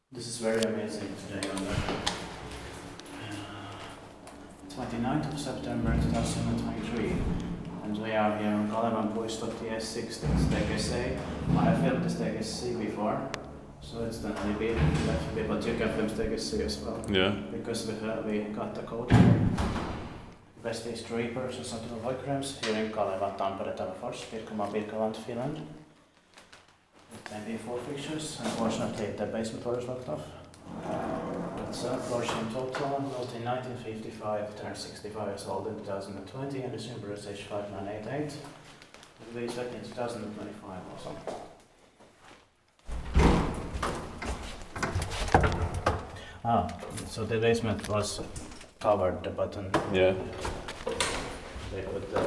This is very amazing today on the 29th of September 2023, and we are here on Kalevan Puistotie S16 steg SA. I have filmed the steg SC before, so it's the LB, but you can film steg SC as well. Yeah. Because we got the code here. Prestige 3 persons on the Voikrams here in Kaleva, Tampere, Finland. With MB4 fixtures. Unfortunately, the basement door is locked off. It's a flourish in total, built in 1955, turned 65 years old in 2020, and the Subaru is H5988. Will be expected in 2025 also. So the basement was covered, the button. Yeah. They put the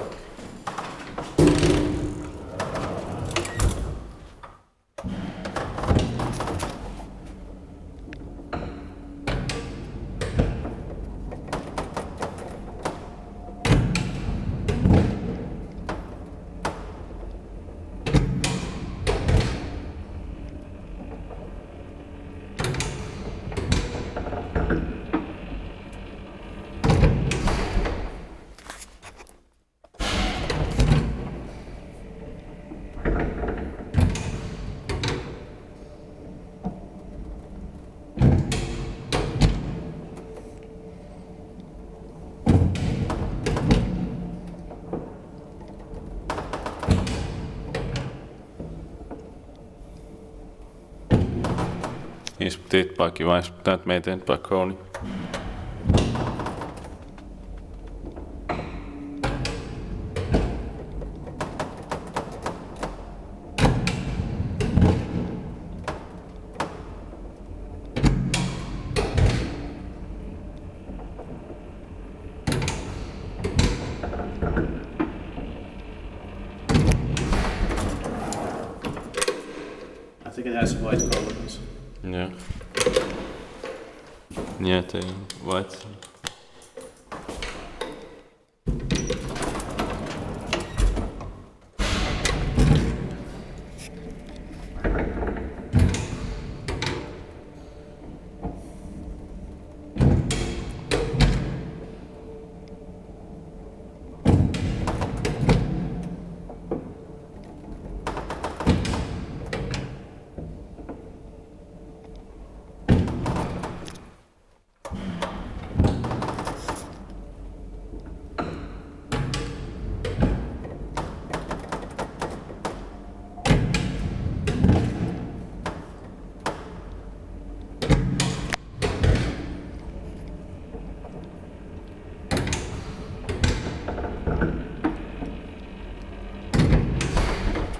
He's did back, you guys, that made it back Kone. I think it has white colors. Yeah. Yeah, the white.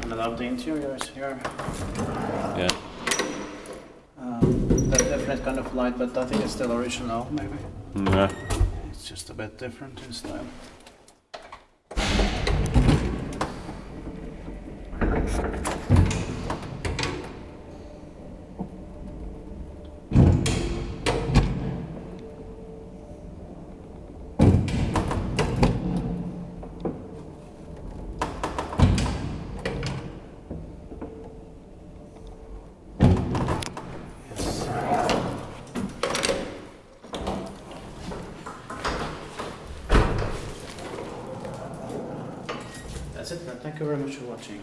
I love the interiors here. Yeah. They're different kind of light, but I think it's still original, maybe. Yeah. It's just a bit different in style. That's it. Thank you very much for watching.